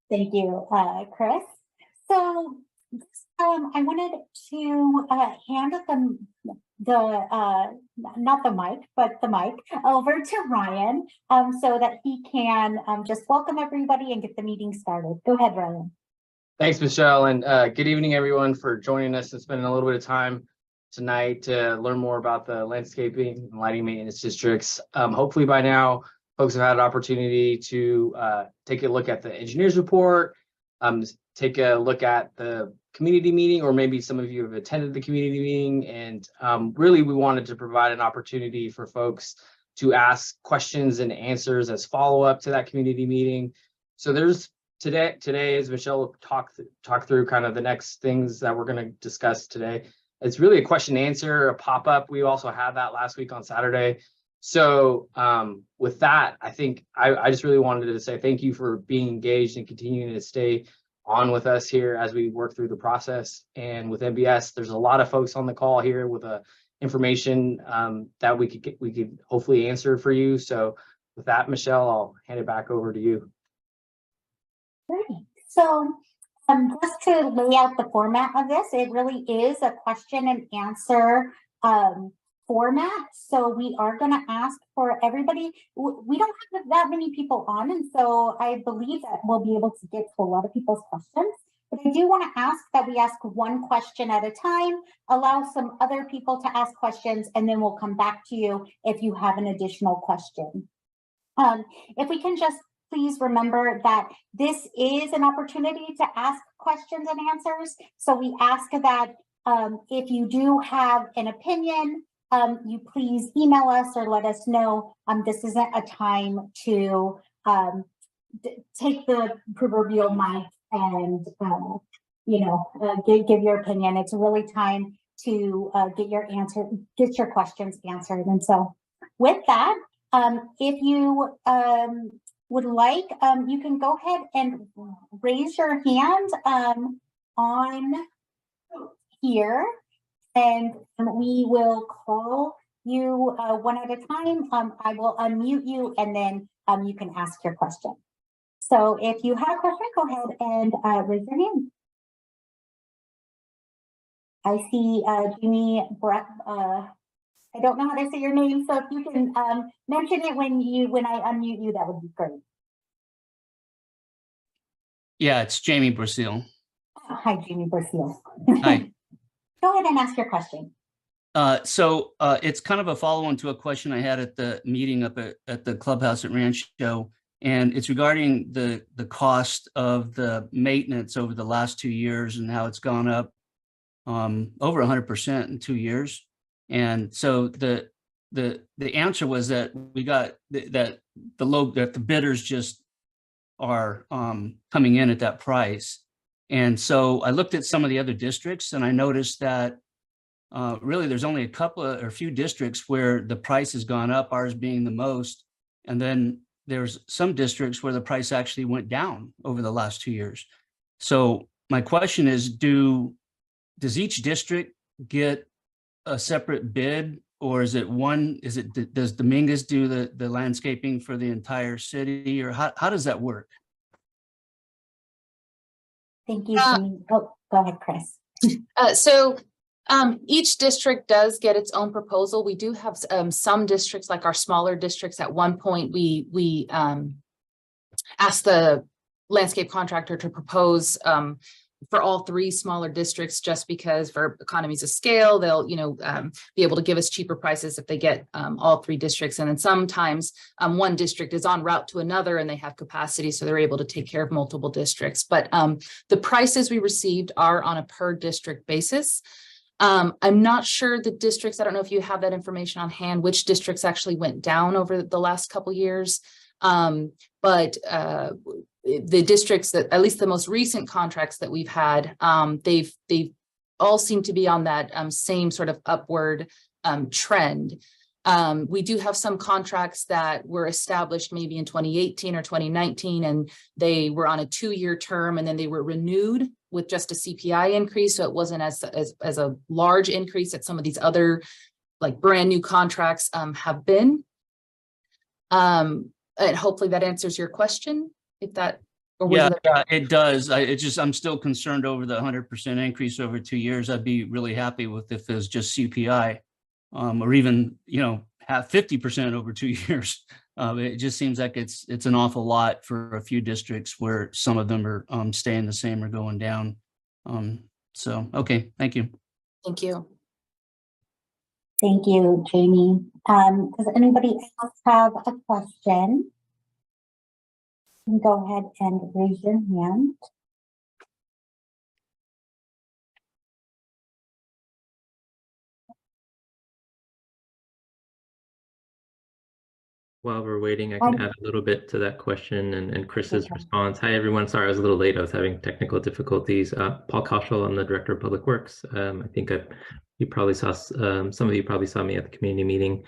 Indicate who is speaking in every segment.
Speaker 1: Thank you, Chris. So I wanted to hand not the mic, but the mic over to Ryan so that he can just welcome everybody and get the meeting started. Go ahead, Ryan.
Speaker 2: Thanks, Michelle, and good evening, everyone, for joining us and spending a little bit of time tonight to learn more about the landscaping and lighting maintenance districts. Hopefully by now, folks have had an opportunity to take a look at the engineer's report, take a look at the community meeting, or maybe some of you have attended the community meeting. And really, we wanted to provide an opportunity for folks to ask questions and answers as follow-up to that community meeting. So there's today, as Michelle talked through kind of the next things that we're going to discuss today. It's really a question and answer, a pop-up. We also had that last week on Saturday. So with that, I think I just really wanted to say thank you for being engaged and continuing to stay on with us here as we work through the process. And with MBS, there's a lot of folks on the call here with information that we could hopefully answer for you. So with that, Michelle, I'll hand it back over to you.
Speaker 1: Great. So just to lay out the format of this, it really is a question and answer format. So we are going to ask for everybody. We don't have that many people on, and so I believe that we'll be able to get to a lot of people's questions. But I do want to ask that we ask one question at a time, allow some other people to ask questions, and then we'll come back to you if you have an additional question. If we can just please remember that this is an opportunity to ask questions and answers. So we ask that if you do have an opinion, you please email us or let us know. This isn't a time to take the proverbial mic and give your opinion. It's really time to get your questions answered. And so with that, if you would like, you can go ahead and raise your hand on here, and we will call you one at a time. I will unmute you, and then you can ask your question. So if you have a question, go ahead and raise your hand. I see Jimmy Brett. I don't know how to say your name, so if you can mention it when I unmute you, that would be great.
Speaker 3: Yeah, it's Jamie Brazil.
Speaker 1: Hi, Jamie Brazil.
Speaker 3: Hi.
Speaker 1: Go ahead and ask your question.
Speaker 3: So it's kind of a follow-on to a question I had at the meeting up at the clubhouse at Rancho, and it's regarding the cost of the maintenance over the last 2 years and how it's gone up over 100% in 2 years. And so the answer was that we got that the bidders just are coming in at that price. And so I looked at some of the other districts, and I noticed that really there's only a few districts where the price has gone up, ours being the most. And then there's some districts where the price actually went down over the last 2 years. So my question is, does each district get a separate bid, or is it one? Does Dominguez do the landscaping for the entire city, or how does that work?
Speaker 1: Thank you, Jamie. Oh, go ahead, Chris.
Speaker 4: So each district does get its own proposal. We do have some districts, like our smaller districts. At one point, we asked the landscape contractor to propose for all 3 smaller districts, just because for economies of scale, they'll be able to give us cheaper prices if they get all 3 districts. And then sometimes one district is en route to another and they have capacity, so they're able to take care of multiple districts. But the prices we received are on a per district basis. I'm not sure the districts, I don't know if you have that information on hand, which districts actually went down over the last couple of years. But the districts that, at least the most recent contracts that we've had, they've all seem to be on that same sort of upward trend. We do have some contracts that were established maybe in 2018 or 2019, and they were on a 2-year term, and then they were renewed with just a CPI increase. So it wasn't as a large increase that some of these other like brand new contracts have been. And hopefully that answers your question. If that Or was
Speaker 3: Yeah,
Speaker 4: there-
Speaker 3: yeah, it does. I'm still concerned over the 100% increase over 2 years. I'd be really happy with if it's just CPI, or even, have 50% over 2 years. It just seems like it's an awful lot for a few districts where some of them are staying the same or going down. So, okay, thank you.
Speaker 4: Thank you.
Speaker 1: Thank you, Jamie. Does anybody else have a question? You can go ahead and raise your hand.
Speaker 5: While we're waiting, I can add a little bit to that question and Chris's response. Hi, everyone. Sorry, I was a little late. I was having technical difficulties. Paul Kaushal, I'm the Director of Public Works. I think you probably saw, some of you probably saw me at the community meeting.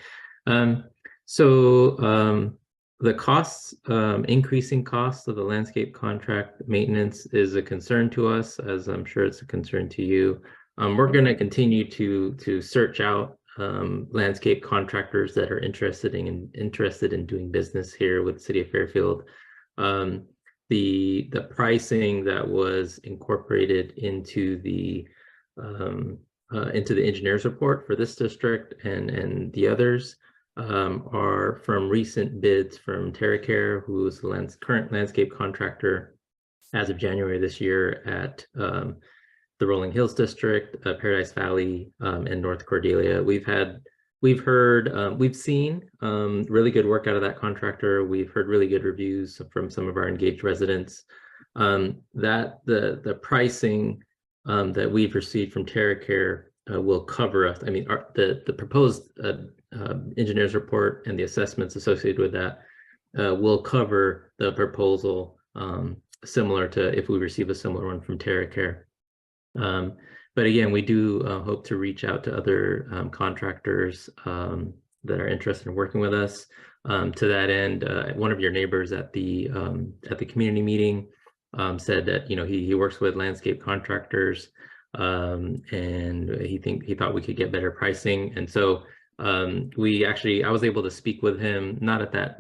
Speaker 5: The costs, increasing costs of the landscape contract maintenance is a concern to us, as I'm sure it's a concern to you. We're going to continue to search out landscape contractors that are interested in doing business here with the city of Fairfield. The pricing that was incorporated into the engineer's report for this district and the others are from recent bids from TerraCare, who is the current landscape contractor as of January this year at the Rolling Hills District, Paradise Valley, and North Cordelia. We've seen really good work out of that contractor. We've heard really good reviews from some of our engaged residents. That the pricing that we've received from TerraCare will cover us. I mean, the proposed engineer's report and the assessments associated with that will cover the proposal, similar to if we receive a similar one from TerraCare. But again, we do hope to reach out to other contractors that are interested in working with us. To that end, one of your neighbors at the community meeting said that he works with landscape contractors, and he thought we could get better pricing. And so I was able to speak with him not that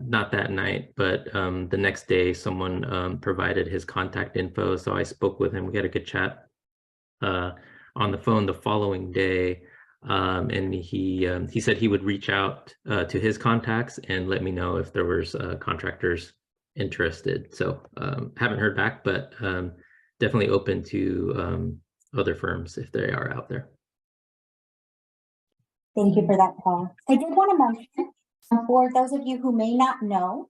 Speaker 5: night, but the next day someone provided his contact info, so I spoke with him. We had a good chat on the phone the following day, and he said he would reach out to his contacts and let me know if there was contractors interested. So haven't heard back, but definitely open to other firms if they are out there.
Speaker 1: Thank you for that, Paul. I did want to mention, for those of you who may not know,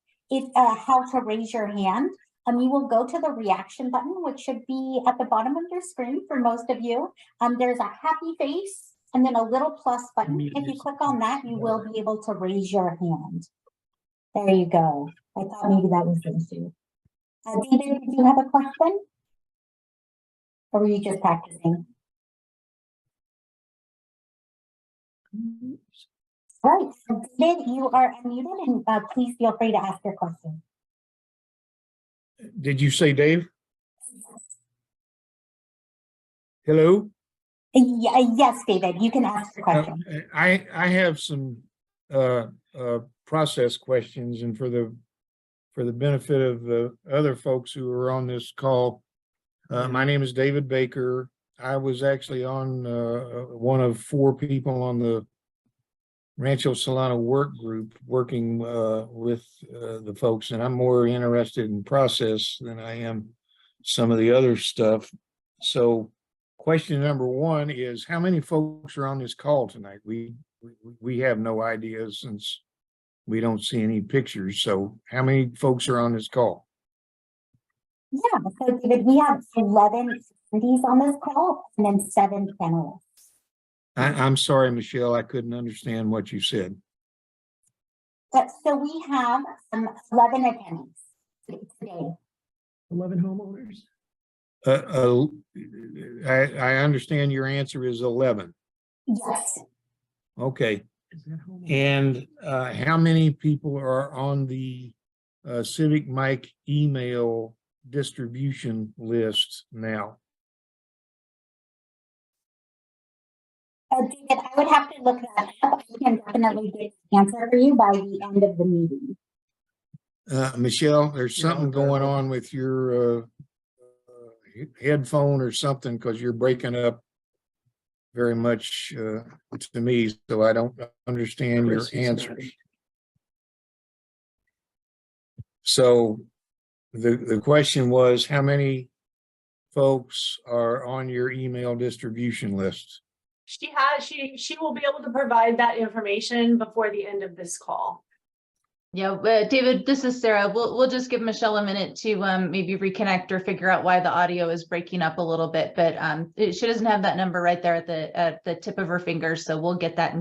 Speaker 1: how to raise your hand. You will go to the reaction button, which should be at the bottom of your screen for most of you. There's a happy face and then a little plus button. If you click on that, you will be able to raise your hand. There you go. I thought maybe that was the issue. David, did you have a question? Or were you just practicing? All right, so David, you are unmuted, and please feel free to ask your question.
Speaker 6: Did you say Dave? Hello?
Speaker 1: Yes, David, you can ask your question.
Speaker 6: I have some process questions, and for the benefit of the other folks who are on this call, my name is David Baker. I was actually on one of 4 people on the Rancho Solano work group working with the folks, and I'm more interested in process than I am some of the other stuff. So question number 1 is, how many folks are on this call tonight? We have no idea since we don't see any pictures. So how many folks are on this call?
Speaker 1: Yeah, so David, we have 11 attendees on this call and then 7 panelists.
Speaker 6: I'm sorry, Michelle, I couldn't understand what you said.
Speaker 1: So we have 11 attendees today.
Speaker 7: 11 homeowners.
Speaker 6: I understand your answer is 11.
Speaker 1: Yes.
Speaker 6: Okay.
Speaker 7: Is that homeowners?
Speaker 6: And how many people are on the CivicMic email distribution list now?
Speaker 1: David, I would have to look that up. I can definitely get the answer for you by the end of the meeting.
Speaker 6: Michelle, there's something going on with your headphone or something, because you're breaking up very much to me, so I don't understand your answers. So the question was, how many folks are on your email distribution list?
Speaker 7: She will be able to provide that information before the end of this call.
Speaker 8: Yeah, David, this is Sarah. We'll just give Michelle a minute to maybe reconnect or figure out why the audio is breaking up a little bit. But she doesn't have that number right there at the tip of her finger, so we'll get that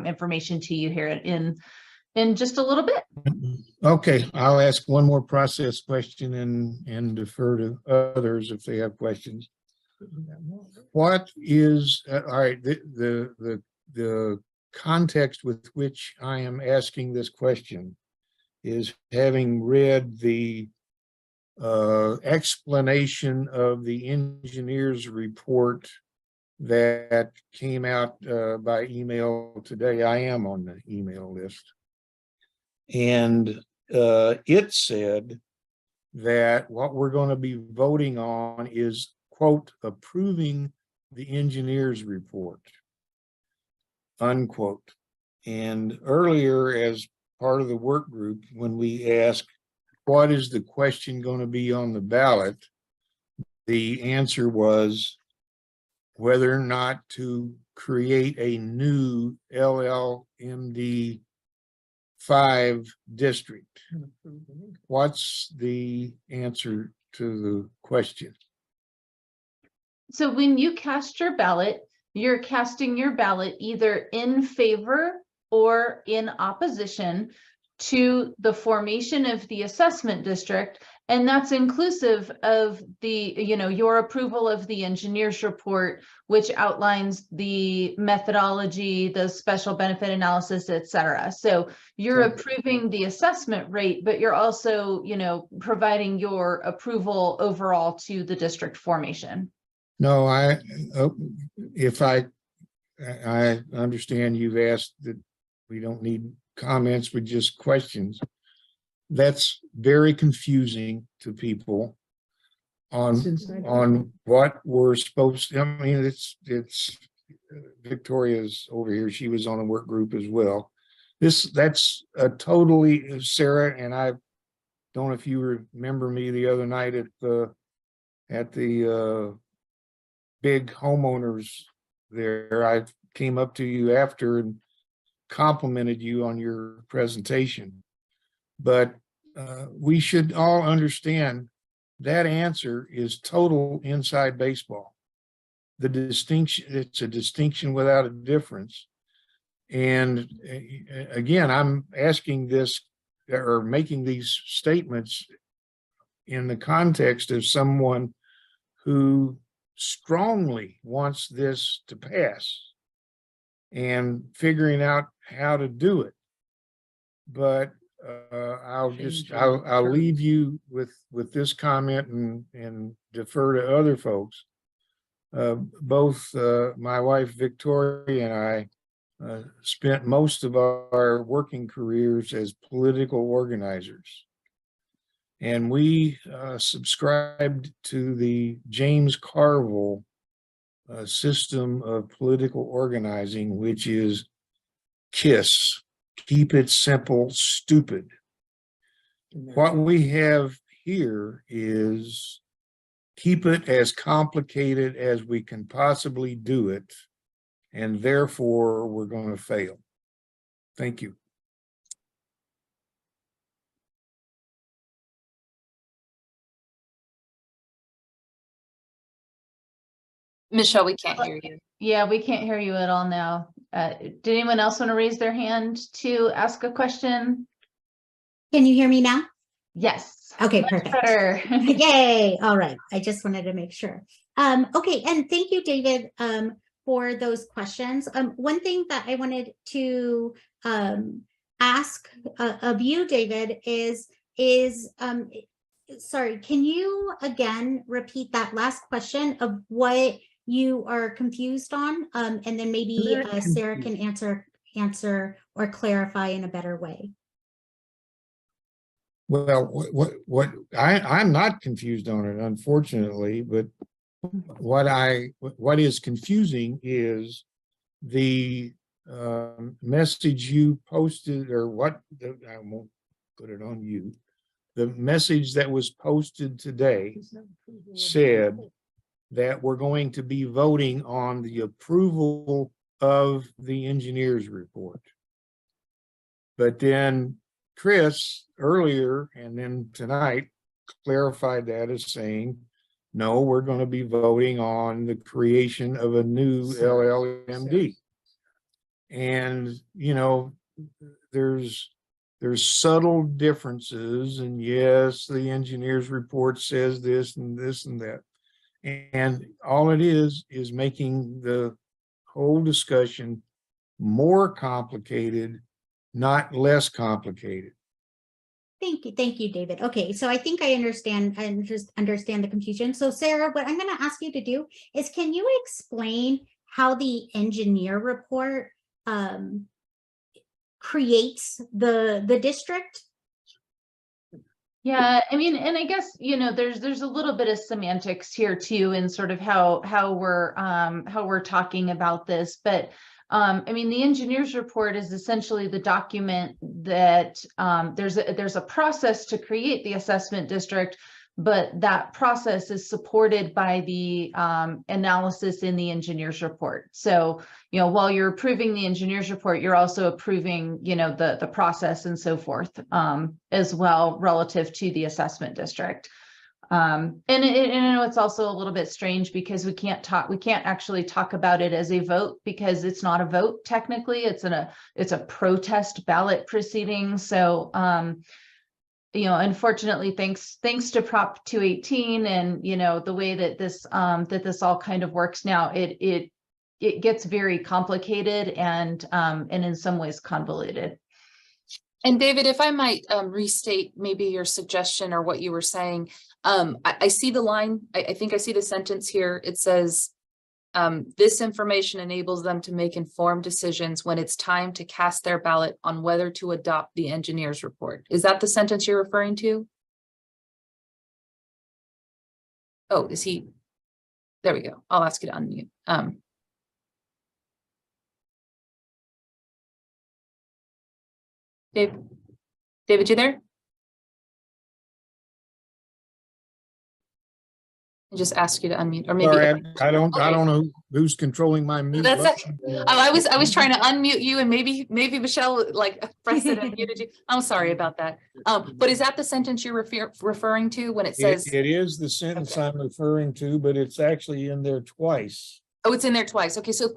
Speaker 8: information to you here in just a little bit.
Speaker 6: Okay, I'll ask one more process question and defer to others if they have questions. What is all right? The context with which I am asking this question is having read the explanation of the engineer's report that came out by email today. I am on the email list. And it said that what we're going to be voting on is, quote, approving the engineer's report, unquote. And earlier, as part of the work group, when we asked, what is the question going to be on the ballot? The answer was whether or not to create a new LLMD 5 district. What's the answer to the question?
Speaker 8: So when you cast your ballot, you're casting your ballot either in favor or in opposition to the formation of the assessment district. And that's inclusive of the, your approval of the engineer's report, which outlines the methodology, the special benefit analysis, et cetera. So you're approving the assessment rate, but you're also, providing your approval overall to the district formation.
Speaker 6: No, if I understand you've asked that we don't need comments, but just questions. That's very confusing to people on what we're supposed to. I mean, it's Victoria's over here. She was on a work group as well. That's a totally, Sarah, and I don't know if you remember me the other night at the big homeowners there. I came up to you after and complimented you on your presentation. But we should all understand that answer is total inside baseball. The distinction, it's a distinction without a difference. And again, I'm asking this or making these statements in the context of someone who strongly wants this to pass and figuring out how to do it. But I'll leave you with this comment and defer to other folks. Both my wife Victoria and I spent most of our working careers as political organizers, and we subscribed to the James Carville system of political organizing, which is KISS. Keep it simple, stupid. What we have here is keep it as complicated as we can possibly do it, and therefore we're going to fail. Thank you.
Speaker 4: Michelle, we can't hear you.
Speaker 8: Yeah, we can't hear you at all now. Did anyone else want to raise their hand to ask a question?
Speaker 1: Can you hear me now?
Speaker 8: Yes.
Speaker 1: Okay,
Speaker 8: Much
Speaker 1: perfect.
Speaker 8: better.
Speaker 1: Yay. All right. I just wanted to make sure. Okay. And thank you, David, for those questions. One thing that I wanted to ask of you, David, is sorry, can you again repeat that last question of what you are confused on? And then maybe Sarah can answer or clarify in a better way.
Speaker 6: Well, I'm not confused on it, unfortunately, but what is confusing is the message you posted, or I won't put it on you. The message that was posted today said that we're going to be voting on the approval of the engineer's report. But then Chris earlier and then tonight clarified that as saying, no, we're going to be voting on the creation of a new LLMD. And, you know, there's subtle differences, and yes, the engineer's report says this and this and that. And all it is making the whole discussion more complicated, not less complicated.
Speaker 1: Thank you, David. Okay, so I think I understand the confusion. So Sarah, what I'm going to ask you to do is, can you explain how the engineer report creates the district?
Speaker 8: Yeah, I mean, and I guess, you know, there's a little bit of semantics here too, in sort of how we're talking about this. But I mean, the engineer's report is essentially the document that there's a process to create the assessment district, but that process is supported by the analysis in the engineer's report. So, you know, while you're approving the engineer's report, you're also approving, you know, the process and so forth as well relative to the assessment district. And I know it's also a little bit strange because we can't actually talk about it as a vote, because it's not a vote technically. It's a protest ballot proceeding. So you know, unfortunately, thanks to Prop 218 and, you know, the way that this all kind of works now, it gets very complicated and in some ways convoluted.
Speaker 4: And David, if I might restate maybe your suggestion or what you were saying, I see the line, I think I see the sentence here. It says, this information enables them to make informed decisions when it's time to cast their ballot on whether to adopt the engineer's report. Is that the sentence you're referring to? Oh, is he? There we go. I'll ask you to unmute. David, you there? I just ask you to unmute, or maybe.
Speaker 6: Sorry, I don't know who's controlling my mute.
Speaker 4: That's okay. I was trying to unmute you, and maybe Michelle like pressed it and muted you. I'm sorry about that. But is that the sentence you're referring to when it says?
Speaker 6: It is the sentence I'm referring to, but it's actually in there twice.
Speaker 4: Oh, it's in there twice. Okay, so if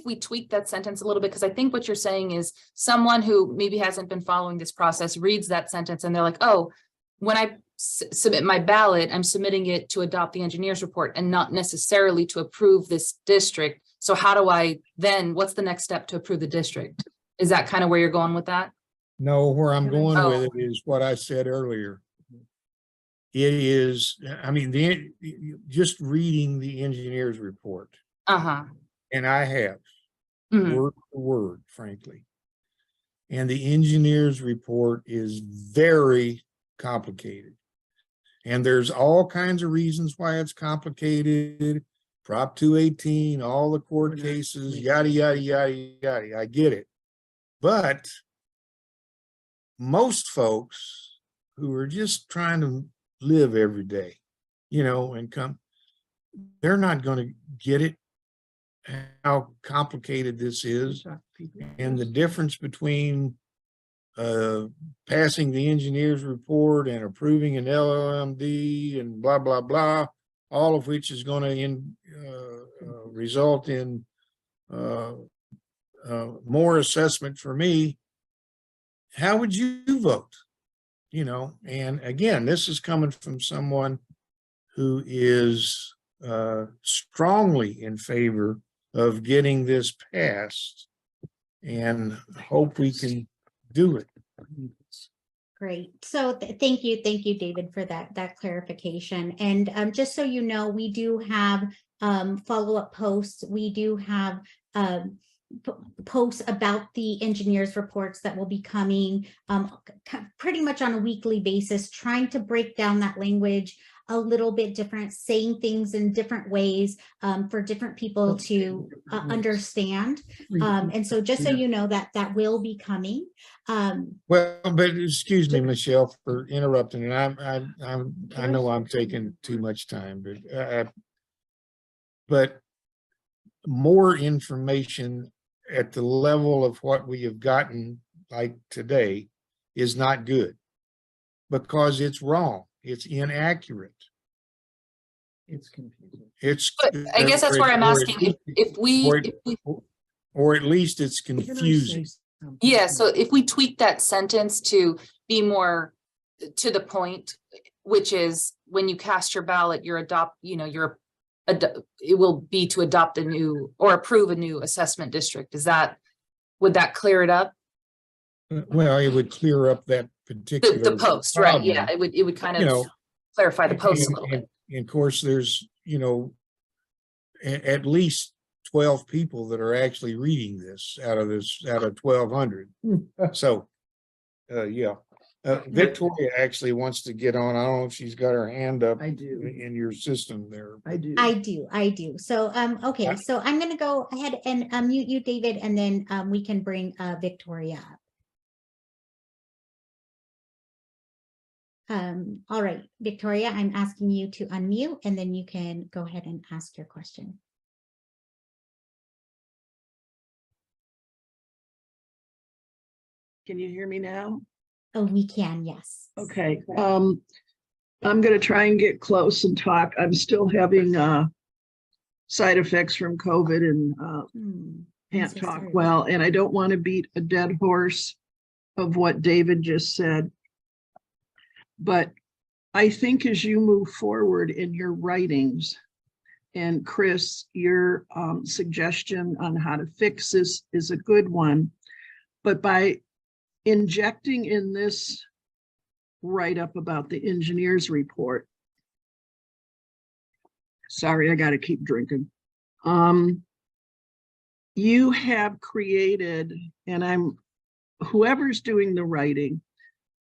Speaker 4: we tweak that sentence a little bit, because I think what you're saying is someone who maybe hasn't been following this process reads that sentence and they're like, oh, when I submit my ballot, I'm submitting it to adopt the engineer's report and not necessarily to approve this district. So how do I then, what's the next step to approve the district? Is that kind of where you're going with that?
Speaker 6: No, where I'm going with it is what I said earlier. It is, I mean, just reading the engineer's report. And I have word for word, frankly. And the engineer's report is very complicated. And there's all kinds of reasons why it's complicated. Prop 218, all the court cases, yada, yada, yada, yada. I get it. But most folks who are just trying to live every day, you know, and they're not going to get it, how complicated this is. And the difference between passing the engineer's report and approving an LLMD and blah, blah, blah, all of which is going to result in more assessment for me. How would you vote? You know, and again, this is coming from someone who is strongly in favor of getting this passed, and hope we can do it.
Speaker 1: Great. So thank you, David, for that clarification. And just so you know, we do have follow-up posts. We do have posts about the engineers reports that will be coming pretty much on a weekly basis, trying to break down that language a little bit different, saying things in different ways for different people to understand. And so just so you know that will be coming.
Speaker 6: Well, but excuse me, Michelle, for interrupting, and I know I'm taking too much time, but more information at the level of what we have gotten like today is not good, because it's wrong. It's inaccurate.
Speaker 9: It's confusing.
Speaker 6: It's.
Speaker 4: But I guess that's where I'm asking if we,
Speaker 6: or at least it's confusing.
Speaker 4: yeah, so if we tweak that sentence to be more to the point, which is when you cast your ballot, it will be to adopt a new or approve a new assessment district. Would that clear it up?
Speaker 6: Well, it would clear up that particular.
Speaker 4: The post, right? Yeah, it would kind of clarify the post a little bit.
Speaker 6: And of course, there's, at least 12 people that are actually reading this out of 1,200. So, yeah. Victoria actually wants to get on. I don't know if she's got her hand up.
Speaker 9: I do.
Speaker 6: In your system there.
Speaker 9: I do.
Speaker 1: I do. So, okay, so I'm going to go ahead and mute you, David, and then we can bring Victoria up. All right, Victoria, I'm asking you to unmute, and then you can go ahead and ask your question.
Speaker 10: Can you hear me now?
Speaker 1: Oh, we can, yes.
Speaker 10: Okay. I'm going to try and get close and talk. I'm still having side effects from COVID and can't talk well. And I don't want to beat a dead horse of what David just said. But I think as you move forward in your writings, and Chris, your suggestion on how to fix this is a good one. But by injecting in this write-up about the engineer's report, sorry, I got to keep drinking. You have created, and whoever's doing the writing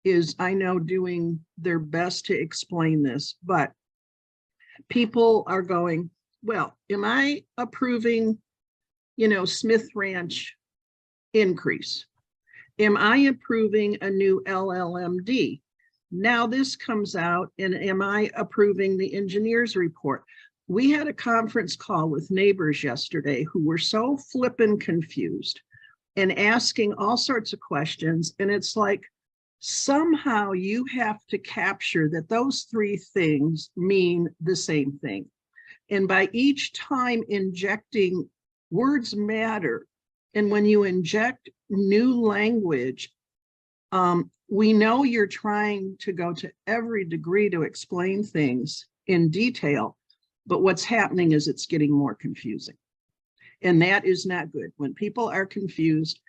Speaker 10: is, I know, doing their best to explain this, but people are going, well, am I approving, Smith Ranch increase? Am I approving a new LLMD? Now this comes out, and am I approving the engineer's report? We had a conference call with neighbors yesterday who were so flippin' confused and asking all sorts of questions. And it's like, somehow you have to capture that those three things mean the same thing. And by each time injecting, words matter. And when you inject new language, we know you're trying to go to every degree to explain things in detail, but what's happening is it's getting more confusing. And that is not good. When people are confused,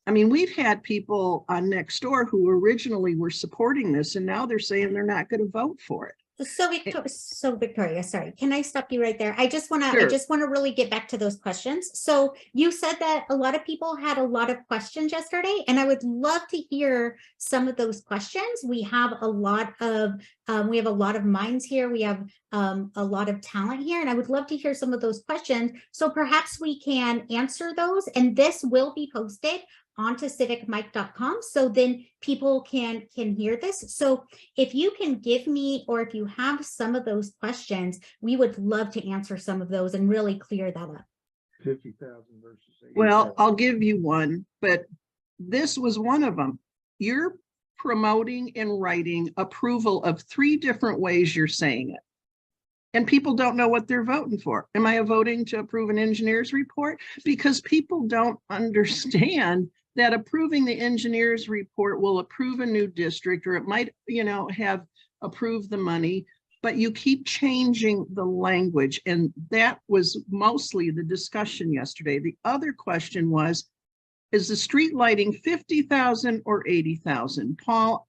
Speaker 10: I mean, we've had people on Nextdoor who originally were supporting this, and now they're saying they're not going to vote for it.
Speaker 1: So Victoria, sorry, can I stop you right there? I just want to really get back to those questions. So you said that a lot of people had a lot of questions yesterday, and I would love to hear some of those questions. We have a lot of minds here. We have a lot of talent here, and I would love to hear some of those questions. So perhaps we can answer those, and this will be posted onto CivicMic.com, so then people can hear this. So if you can give me, or if you have some of those questions, we would love to answer some of those and really clear that up.
Speaker 6: 50,000 versus 80,000.
Speaker 10: Well, I'll give you one, but this was one of them. You're promoting and writing approval of 3 different ways you're saying it. And people don't know what they're voting for. Am I voting to approve an engineer's report? Because people don't understand that approving the engineer's report will approve a new district, or it might, have approved the money, but you keep changing the language. And that was mostly the discussion yesterday. The other question was, is the street lighting 50,000 or 80,000? Paul,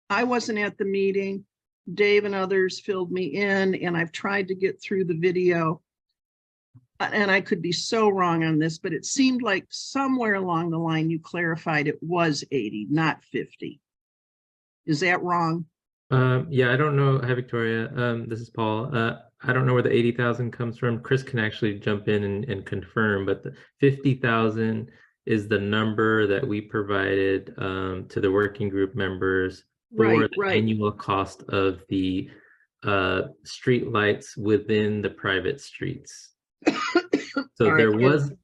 Speaker 10: I wasn't at the meeting. Dave and others filled me in, and I've tried to get through the video. and I could be so wrong on this, but it seemed like somewhere along the line you clarified it was 80, not 50. Is that wrong?
Speaker 5: Yeah, I don't know. Hi, Victoria. This is Paul. I don't know where the 80,000 comes from. Chris can actually jump in and confirm, but the 50,000 is the number that we provided to the working group members for
Speaker 10: Right,
Speaker 5: the
Speaker 10: right.
Speaker 5: annual cost of the street lights within the private streets. So
Speaker 10: All
Speaker 5: there
Speaker 10: right,
Speaker 5: was,
Speaker 10: Go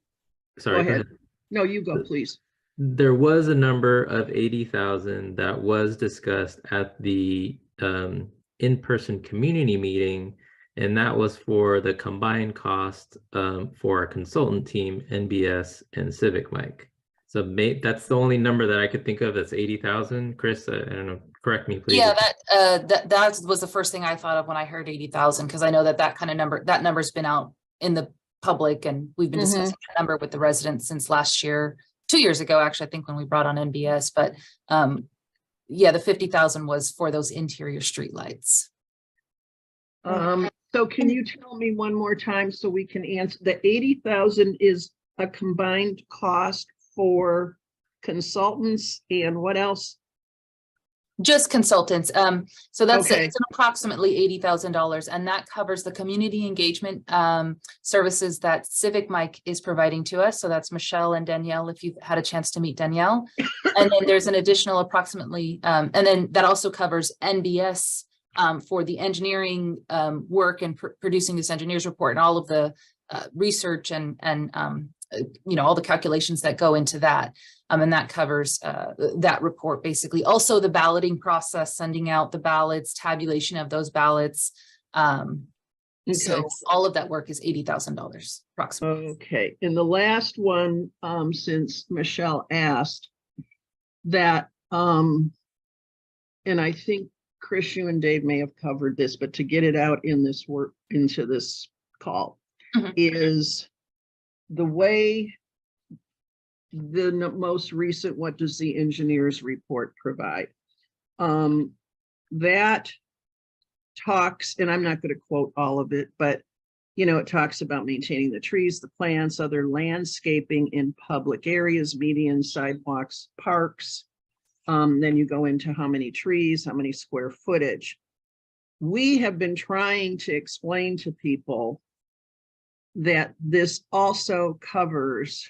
Speaker 5: sorry, go
Speaker 10: ahead.
Speaker 5: ahead.
Speaker 10: No, you go, please.
Speaker 5: There was a number of 80,000 that was discussed at the in-person community meeting, and that was for the combined cost for our consultant team, NBS and CivicMic. So that's the only number that I could think of that's 80,000. Chris, I don't know, correct me, please.
Speaker 4: Yeah, that was the first thing I thought of when I heard 80,000, because I know that kind of number, that number's been out in the public, and we've been discussing that number with the residents since last year, 2 years ago, actually, I think, when we brought on NBS. But yeah, the 50,000 was for those interior streetlights.
Speaker 10: So can you tell me one more time so we can answer? The 80,000 is a combined cost for consultants and what else?
Speaker 4: Just consultants. So that's
Speaker 10: Okay.
Speaker 4: it's approximately $80,000, and that covers the community engagement services that CivicMic is providing to us. So that's Michelle and Danielle, if you've had a chance to meet Danielle. And then there's an additional approximately, and then that also covers NBS for the engineering work and producing this engineer's report and all of the research and you know, all the calculations that go into that. And that covers that report, basically. Also the balloting process, sending out the ballots, tabulation of those ballots. So all of that work is $80,000 approximately.
Speaker 10: Okay, and the last one, since Michelle asked that, and I think Chris, you and Dave may have covered this, but to get it out in this work into this call, is the way the most recent, what does the engineer's report provide? That talks, and I'm not going to quote all of it, but you know, it talks about maintaining the trees, the plants, other landscaping in public areas, medians, sidewalks, parks. Then you go into how many trees, how many square footage. We have been trying to explain to people that this also covers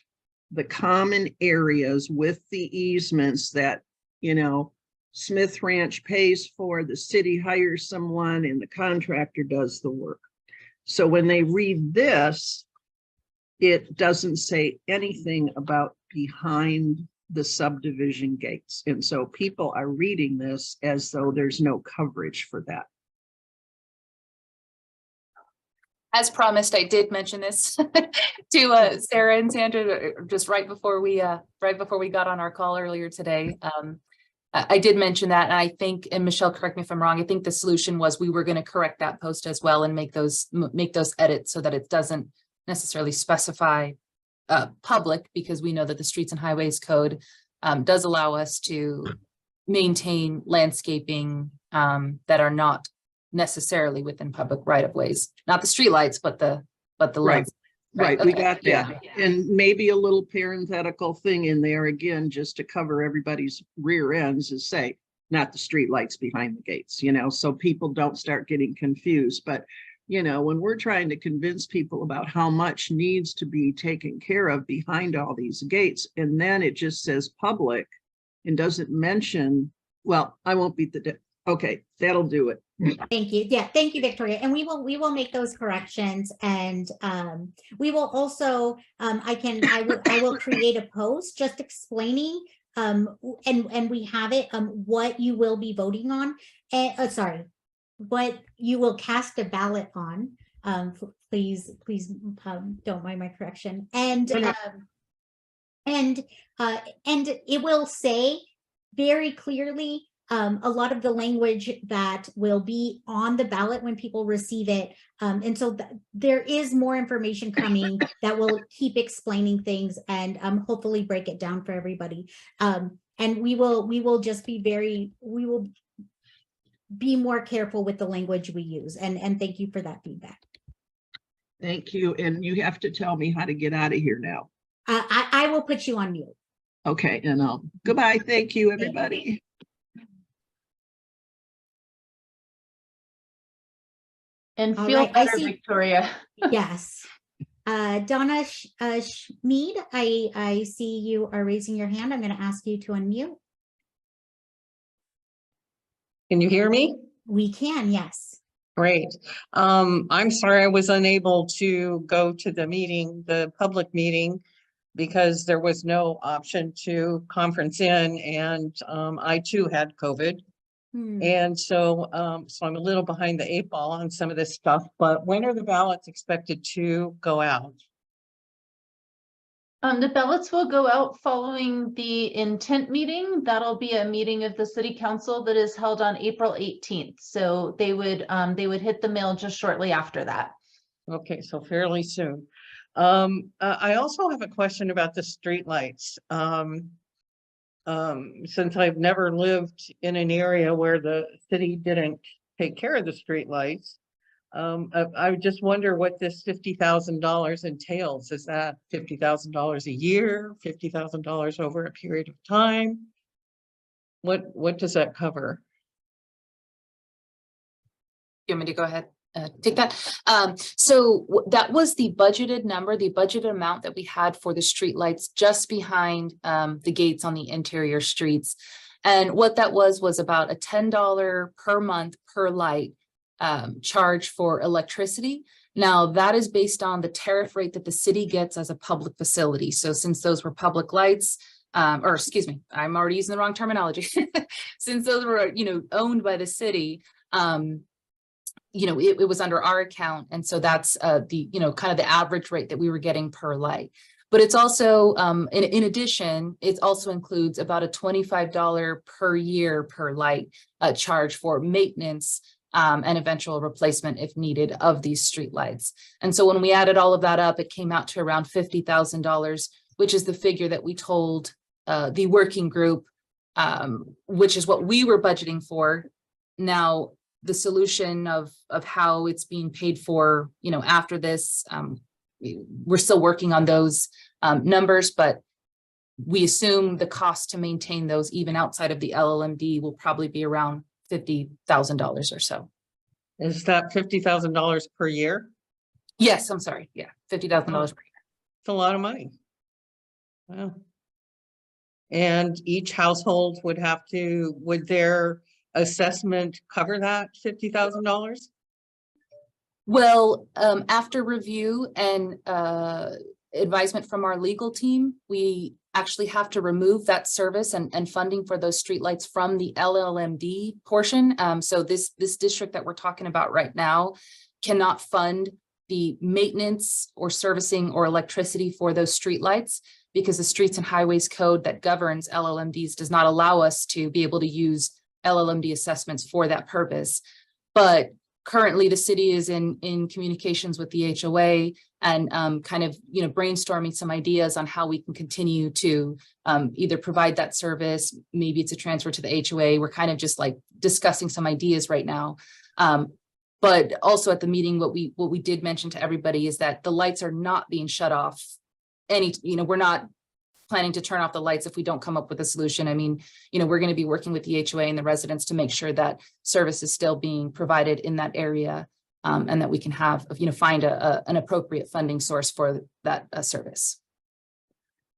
Speaker 10: the common areas with the easements that, you know, Smith Ranch pays for, the city hires someone, and the contractor does the work. So when they read this, it doesn't say anything about behind the subdivision gates. And so people are reading this as though there's no coverage for that.
Speaker 4: As promised, I did mention this to Sarah and Sandra just right before we got on our call earlier today. I did mention that, and I think, and Michelle, correct me if I'm wrong, I think the solution was we were going to correct that post as well and make those edits so that it doesn't necessarily specify public, because we know that the Streets and Highways Code does allow us to maintain landscaping that are not necessarily within public right of ways, not the streetlights, but the
Speaker 10: Right. Right, we
Speaker 4: Okay.
Speaker 10: got that.
Speaker 4: Yeah.
Speaker 10: And maybe a little parenthetical thing in there again, just to cover everybody's rear ends, is say, not the street lights behind the gates, you know, so people don't start getting confused. But, you know, when we're trying to convince people about how much needs to be taken care of behind all these gates, and then it just says public and doesn't mention, well, I won't beat the dead. Okay, that'll do it.
Speaker 1: Thank you. Yeah, thank you, Victoria. And we will make those corrections, and we will also I will create a post just explaining and we have it what you will be voting on, and sorry, what you will cast a ballot on. Please don't mind my correction. And it will say very clearly a lot of the language that will be on the ballot when people receive it. And so there is more information coming that will keep explaining things and hopefully break it down for everybody. And we will just be we will be more careful with the language we use. And thank you for that feedback.
Speaker 10: Thank you. And you have to tell me how to get out of here now.
Speaker 1: I will put you on mute.
Speaker 10: Okay, and goodbye. Thank you, everybody.
Speaker 8: And
Speaker 1: All
Speaker 8: feel
Speaker 1: right, I
Speaker 8: better,
Speaker 1: see-
Speaker 8: Victoria.
Speaker 1: Yes. Donna Schmid, I see you are raising your hand. I'm going to ask you to unmute.
Speaker 11: Can you hear me?
Speaker 1: We can, yes.
Speaker 11: Great. I'm sorry I was unable to go to the meeting, the public meeting, because there was no option to conference in, and I too had COVID. And so I'm a little behind the 8 ball on some of this stuff, but when are the ballots expected to go out?
Speaker 8: The ballots will go out following the intent meeting. That'll be a meeting of the city council that is held on April 18th. So they would hit the mail just shortly after that.
Speaker 11: Okay, so fairly soon. I also have a question about the streetlights. Since I've never lived in an area where the city didn't take care of the streetlights, I just wonder what this $50,000 entails. Is that $50,000 a year, $50,000 over a period of time? What does that cover?
Speaker 4: You want me to go ahead? Take that. So that was the budgeted number, the budgeted amount that we had for the streetlights just behind the gates on the interior streets. And what that was about a $10 per month per light charge for electricity. Now that is based on the tariff rate that the city gets as a public facility. So since those were public lights, or excuse me, I'm already using the wrong terminology. Since those were, owned by the city, it was under our account. And so that's the, kind of the average rate that we were getting per light. But it's also, in addition, it also includes about a $25 per year per light charge for maintenance and eventual replacement if needed of these streetlights. And so when we added all of that up, it came out to around $50,000, which is the figure that we told the working group, which is what we were budgeting for. Now, the solution of how it's being paid for, after this, we're still working on those numbers, but we assume the cost to maintain those even outside of the LLMD will probably be around $50,000 or so.
Speaker 11: Is that $50,000 per year?
Speaker 4: Yes, I'm sorry. Yeah, $50,000 per year.
Speaker 11: It's a lot of money. Wow. And each household would their assessment cover that $50,000?
Speaker 4: Well, after review and advisement from our legal team, we actually have to remove that service and funding for those streetlights from the LLMD portion. So this district that we're talking about right now cannot fund the maintenance or servicing or electricity for those streetlights because the Streets and Highways Code that governs LLMDs does not allow us to be able to use LLMD assessments for that purpose. But currently the city is in communications with the HOA and kind of, brainstorming some ideas on how we can continue to either provide that service. Maybe it's a transfer to the HOA. We're kind of just like discussing some ideas right now. But also at the meeting, what we did mention to everybody is that the lights are not being shut off. We're not planning to turn off the lights if we don't come up with a solution. I mean, we're going to be working with the HOA and the residents to make sure that service is still being provided in that area, and that we can have, find an appropriate funding source for that service.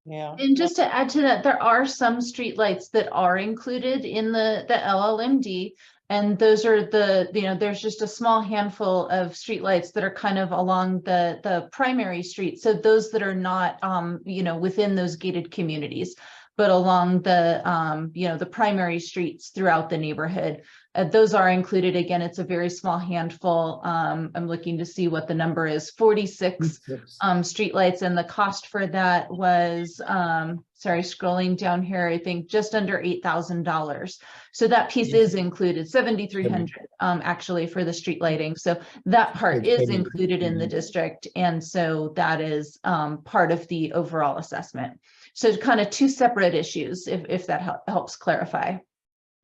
Speaker 11: Yeah.
Speaker 8: And just to add to that, there are some streetlights that are included in the LLMD. And those are there's just a small handful of streetlights that are kind of along the primary street. So those that are not, within those gated communities, but along the, the primary streets throughout the neighborhood. Those are included. Again, it's a very small handful. I'm looking to see what the number is, 46 streetlights. And the cost for that was, scrolling down here, I think just under $8,000. So that piece is included, 7,300 actually for the street lighting. So that part is included in the district. And so that is part of the overall assessment. So kind of two separate issues, if that helps clarify.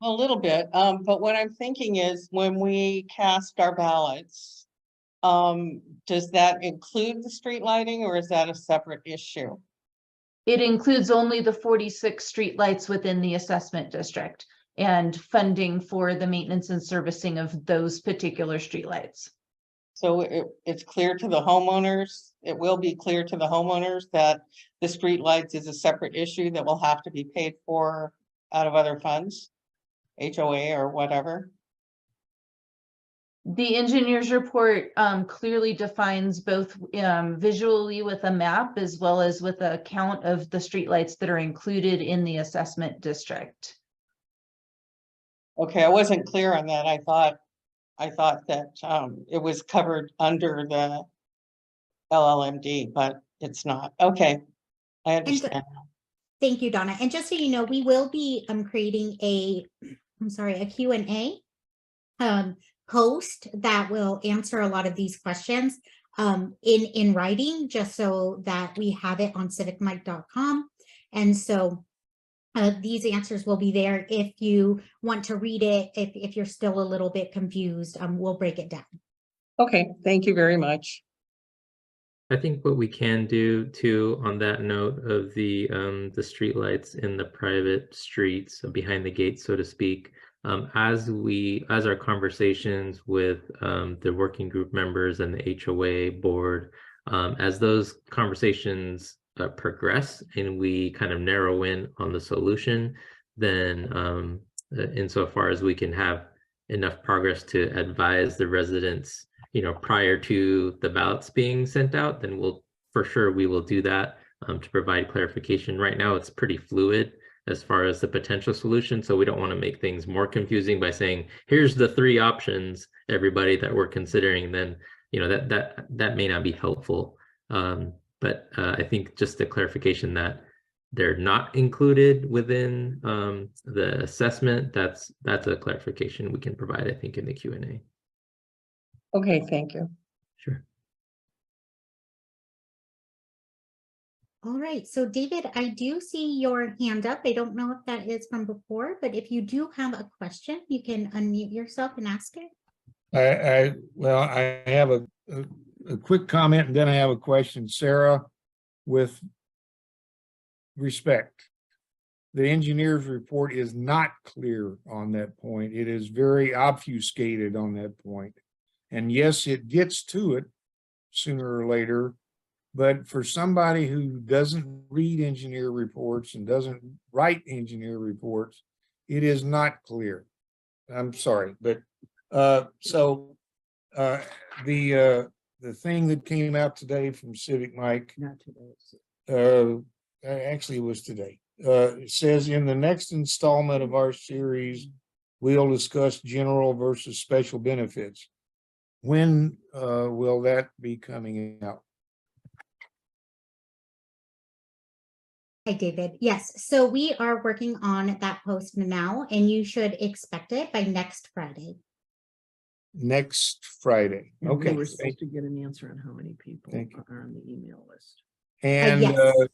Speaker 11: A little bit, but what I'm thinking is when we cast our ballots, does that include the street lighting or is that a separate issue?
Speaker 8: It includes only the 46 streetlights within the assessment district and funding for the maintenance and servicing of those particular streetlights.
Speaker 11: So it's clear to the homeowners, it will be clear to the homeowners that the street lights is a separate issue that will have to be paid for out of other funds, HOA or whatever.
Speaker 8: The engineer's report clearly defines both visually with a map as well as with a count of the streetlights that are included in the assessment district.
Speaker 11: Okay, I wasn't clear on that. I thought that it was covered under the LLMD, but it's not. Okay, I understand.
Speaker 1: Thank you, Donna. And just so you know, we will be creating a Q&A post that will answer a lot of these questions in writing, just so that we have it on CivicMic.com. And so these answers will be there if you want to read it. If you're still a little bit confused, we'll break it down.
Speaker 11: Okay, thank you very much.
Speaker 5: I think what we can do too, on that note of the streetlights in the private streets behind the gate, so to speak, as our conversations with the working group members and the HOA board, as those conversations progress and we kind of narrow in on the solution, then insofar as we can have enough progress to advise the residents, prior to the ballots being sent out, then we will do that to provide clarification. Right now, it's pretty fluid as far as the potential solution, so we don't want to make things more confusing by saying, here's the 3 options, everybody, that we're considering. Then that may not be helpful. But I think just a clarification that they're not included within the assessment, that's a clarification we can provide, I think, in the Q&A.
Speaker 11: Okay, thank you.
Speaker 5: Sure.
Speaker 1: All right, so David, I do see your hand up. I don't know if that is from before, but if you do have a question, you can unmute yourself and ask it.
Speaker 6: I have a quick comment and then I have a question. Sarah, with respect, the engineer's report is not clear on that point. It is very obfuscated on that point. And yes, it gets to it sooner or later, but for somebody who doesn't read engineer reports and doesn't write engineer reports, it is not clear. I'm sorry, but the thing that came out today from CivicMic,
Speaker 9: Not today.
Speaker 6: actually it was today. It says in the next installment of our series, we'll discuss general versus special benefits. When will that be coming out?
Speaker 1: Hi, David. Yes, so we are working on that post now, and you should expect it by next Friday.
Speaker 6: Next Friday.
Speaker 9: And
Speaker 6: Okay.
Speaker 9: we were supposed to get an answer on how many people
Speaker 6: Thank you.
Speaker 9: are on the email list.
Speaker 6: And
Speaker 1: Yes.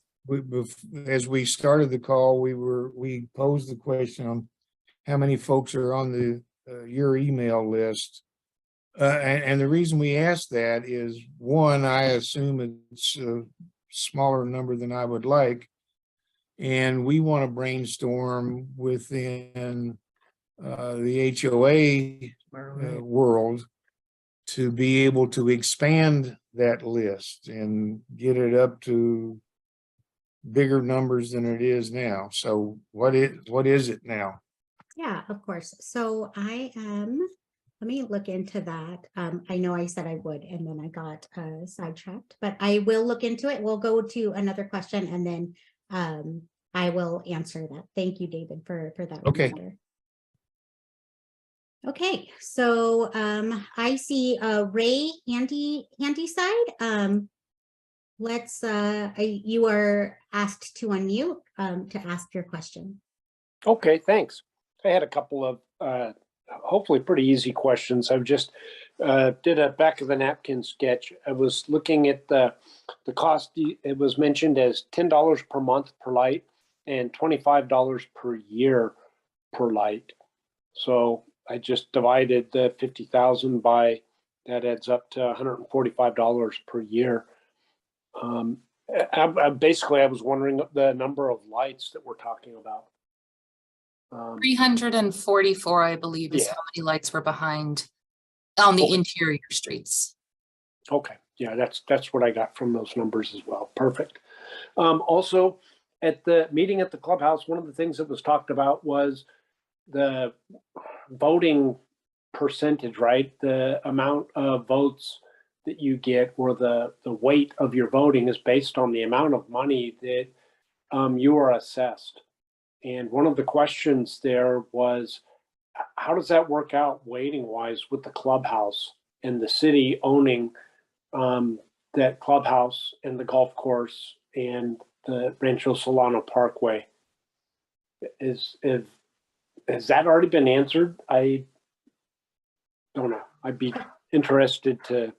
Speaker 6: as we started the call, we posed the question on how many folks are on your email list. And the reason we asked that is, one, I assume it's a smaller number than I would like. And we want to brainstorm within the HOA world to be able to expand that list and get it up to bigger numbers than it is now. So what is it now?
Speaker 1: Yeah, of course. So let me look into that. I know I said I would, and then I got sidetracked, but I will look into it. We'll go to another question and then I will answer that. Thank you, David, for that.
Speaker 6: Okay.
Speaker 1: Reminder. Okay, so I see Ray Handyside. You are asked to unmute to ask your question.
Speaker 12: Okay, thanks. I had a couple of hopefully pretty easy questions. I've just did a back of the napkin sketch. I was looking at the cost. It was mentioned as $10 per month per light and $25 per year per light. So I just divided the 50,000 by that adds up to $145 per year. Basically, I was wondering the number of lights that we're talking about.
Speaker 4: 344, I believe, is
Speaker 12: Yeah.
Speaker 4: how many lights were behind on the
Speaker 12: Okay.
Speaker 4: interior streets.
Speaker 12: Okay, yeah, that's what I got from those numbers as well. Perfect. Also, at the meeting at the clubhouse, one of the things that was talked about was the voting percentage, right? The amount of votes that you get, or the weight of your voting is based on the amount of money that you are assessed. And one of the questions there was, how does that work out weighting wise with the clubhouse and the city owning that clubhouse and the golf course and the Rancho Solano Parkway? Has that already been answered? I don't know. I'd be interested to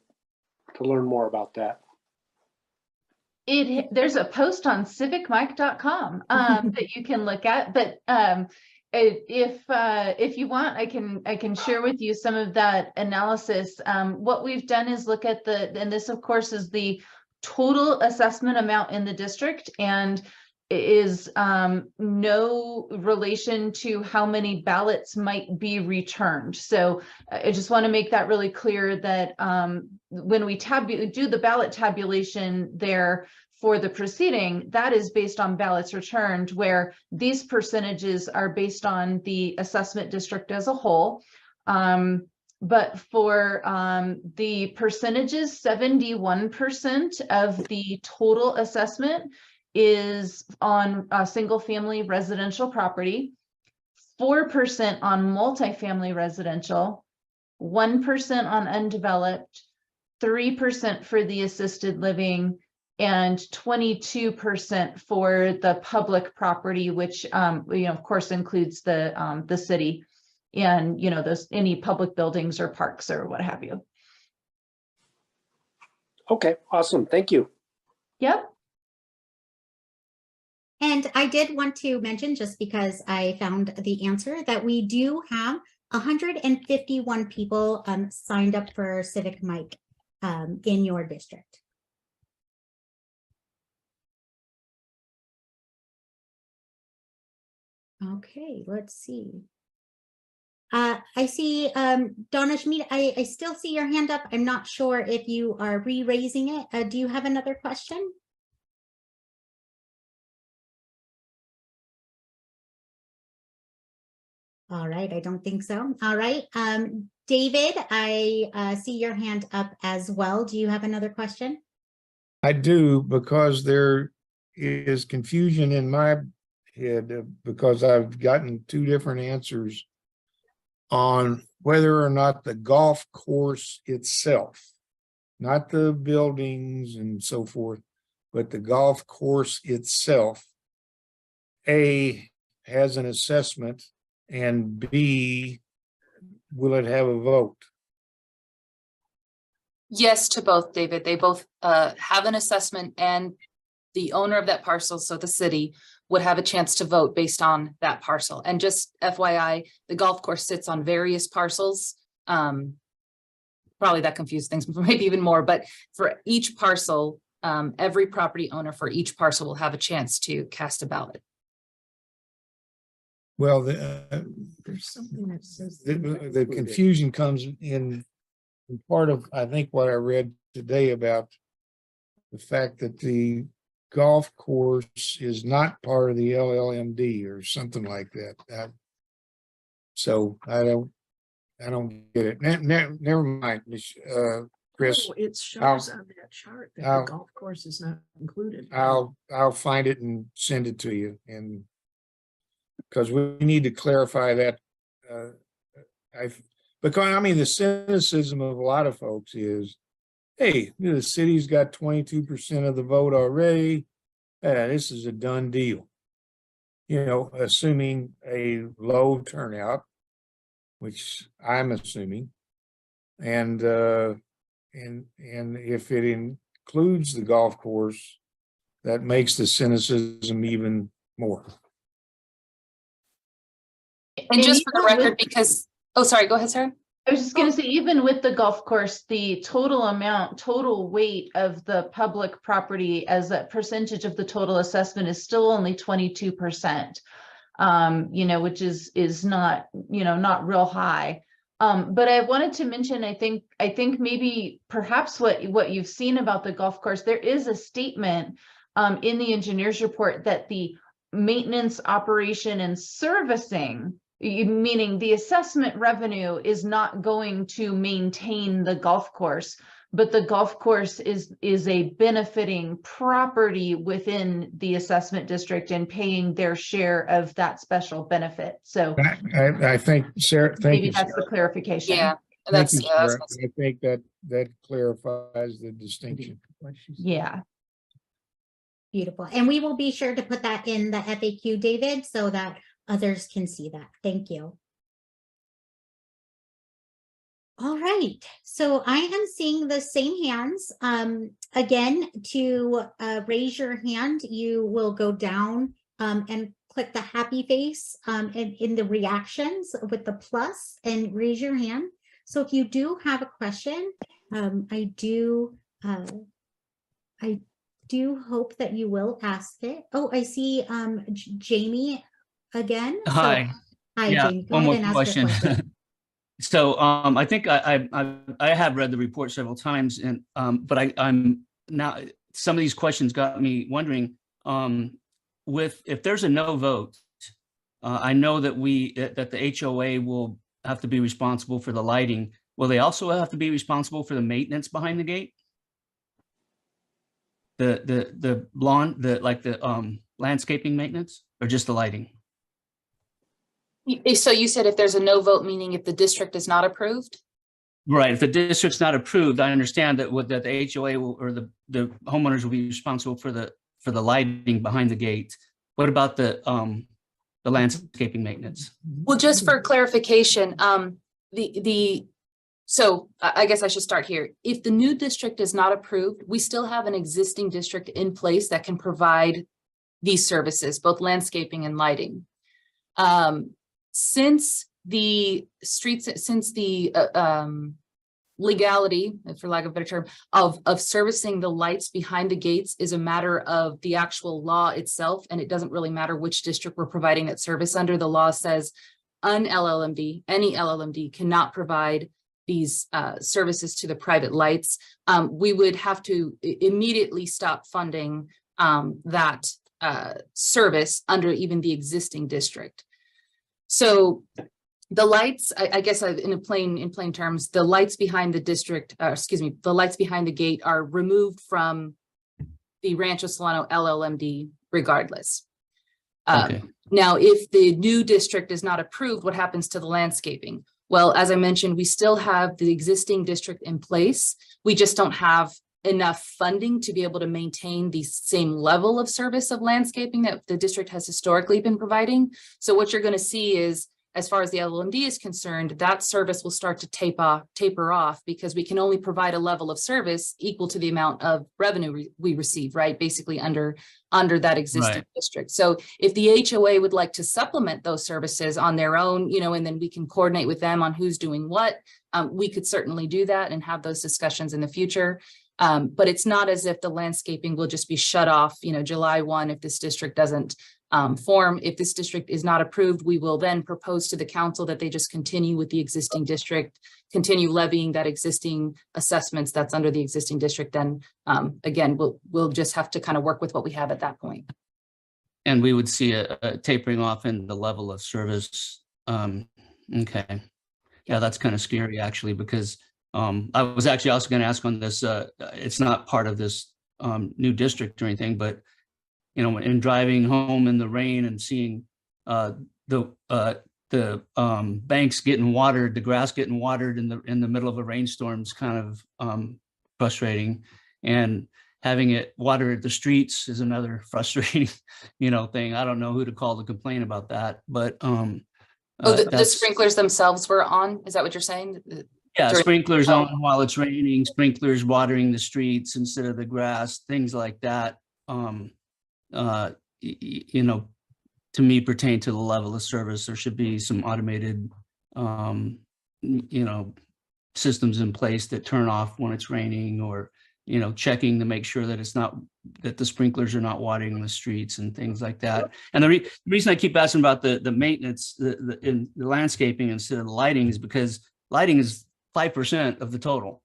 Speaker 12: learn more about that.
Speaker 8: There's a post on civicmic.com that you can look at, but if you want, I can share with you some of that analysis. What we've done is look at and this of course is the total assessment amount in the district, and is no relation to how many ballots might be returned. So I just want to make that really clear that when we do the ballot tabulation there for the proceeding, that is based on ballots returned, where these percentages are based on the assessment district as a whole. But for the percentages, 71% of the total assessment is on a single family residential property, 4% on multifamily residential, 1% on undeveloped, 3% for the assisted living, and 22% for the public property, which of course includes the city and those any public buildings or parks or what have you.
Speaker 12: Okay, awesome. Thank you.
Speaker 8: Yep.
Speaker 1: And I did want to mention, just because I found the answer, that we do have 151 people signed up for CivicMic in your district. Okay, let's see. I see, Donna Schmid, I still see your hand up. I'm not sure if you are re-raising it. Do you have another question? All right, I don't think so. All right, David, I see your hand up as well. Do you have another question?
Speaker 6: I do, because there is confusion in my head because I've gotten two different answers on whether or not the golf course itself, not the buildings and so forth, but the golf course itself, A, has an assessment, and B, will it have a vote?
Speaker 4: Yes to both, David. They both have an assessment, and the owner of that parcel, so the city, would have a chance to vote based on that parcel. And just FYI, the golf course sits on various parcels. Probably that confused things maybe even more, but for each parcel, every property owner for each parcel will have a chance to cast a ballot.
Speaker 6: Well,
Speaker 9: There's something that says.
Speaker 6: the confusion comes in part of, I think, what I read today about the fact that the golf course is not part of the LLMD or something like that. So I don't get it. Never mind, Chris.
Speaker 9: Oh, it shows on that chart that
Speaker 6: I'll-
Speaker 9: the golf course is not included.
Speaker 6: I'll find it and send it to you, and because we need to clarify that. Because I mean, the cynicism of a lot of folks is, hey, the city's got 22% of the vote already. This is a done deal. Assuming a low turnout, which I'm assuming, and if it includes the golf course, that makes the cynicism even more.
Speaker 4: And just for the record, because, oh, sorry, go ahead, Sarah.
Speaker 8: I was just gonna say, even with the golf course, the total weight of the public property as a percentage of the total assessment is still only 22%. Which is not, not real high. But I wanted to mention, I think maybe perhaps what you've seen about the golf course, there is a statement in the engineer's report that the maintenance, operation, and servicing, meaning the assessment revenue, is not going to maintain the golf course, but the golf course is a benefiting property within the assessment district and paying their share of that special benefit. So
Speaker 6: I think, Sarah, thank
Speaker 8: maybe
Speaker 6: you.
Speaker 8: that's the clarification.
Speaker 4: Yeah,
Speaker 6: Thank
Speaker 4: that's,
Speaker 6: you,
Speaker 4: yeah,
Speaker 6: Sarah. I think that clarifies the distinction.
Speaker 8: Yeah.
Speaker 1: Beautiful. And we will be sure to put that in the FAQ, David, so that others can see that. Thank you. All right, so I am seeing the same hands. Again, to raise your hand, you will go down and click the happy face in the reactions with the plus and raise your hand. So if you do have a question, I do hope that you will ask it. Oh, I see Jamie again.
Speaker 3: Hi.
Speaker 1: Hi,
Speaker 3: Yeah,
Speaker 1: Jamie. Go
Speaker 3: one
Speaker 1: ahead
Speaker 3: more
Speaker 1: and ask your
Speaker 3: question.
Speaker 1: question.
Speaker 3: So I think I have read the report several times, and but I'm now, some of these questions got me wondering, if there's a no vote, I know that the HOA will have to be responsible for the lighting. Will they also have to be responsible for the maintenance behind the gate? The lawn, the landscaping maintenance, or just the lighting?
Speaker 4: so you said if there's a no vote, meaning if the district is not approved?
Speaker 3: Right. If the district's not approved, I understand that that the HOA will, or the homeowners will be responsible for the lighting behind the gate. What about the landscaping maintenance?
Speaker 4: Well, just for clarification, so I guess I should start here. If the new district is not approved, we still have an existing district in place that can provide these services, both landscaping and lighting. Since the legality, for lack of a better term, of servicing the lights behind the gates is a matter of the actual law itself, and it doesn't really matter which district we're providing that service under. The law says any LLMD cannot provide these services to the private lights. We would have to immediately stop funding that service under even the existing district. So the lights, I guess in plain terms, the lights behind the district, the lights behind the gate are removed from the Rancho Solano LLMD regardless.
Speaker 3: Okay.
Speaker 4: Now, if the new district is not approved, what happens to the landscaping? Well, as I mentioned, we still have the existing district in place. We just don't have enough funding to be able to maintain the same level of service of landscaping that the district has historically been providing. So what you're going to see is, as far as the LLMD is concerned, that service will start to taper off because we can only provide a level of service equal to the amount of revenue we receive, right? Basically under that existing district. So if the HOA would like to supplement those services on their own, and then we can coordinate with them on who's doing what, we could certainly do that and have those discussions in the future. But it's not as if the landscaping will just be shut off, July 1 if this district doesn't form. If this district is not approved, we will then propose to the council that they just continue with the existing district, continue levying that existing assessments that's under the existing district. Then again, we'll just have to kind of work with what we have at that point.
Speaker 3: And we would see a tapering off in the level of service. Okay. Yeah, that's kind of scary actually, because I was actually also going to ask on this, it's not part of this new district or anything, but in driving home in the rain and seeing the banks getting watered, the grass getting watered in the middle of a rainstorm is kind of frustrating, and having it water the streets is another frustrating, thing. I don't know who to call to complain about that, but
Speaker 4: the sprinklers themselves were on. Is that what you're saying?
Speaker 3: Yeah, sprinklers on while it's raining, sprinklers watering the streets instead of the grass, things like that. To me pertain to the level of service. There should be some automated systems in place that turn off when it's raining, or, checking to make sure that that the sprinklers are not watering the streets and things like that. And the reason I keep asking about the maintenance, in the landscaping instead of the lighting, is because lighting is 5% of the total.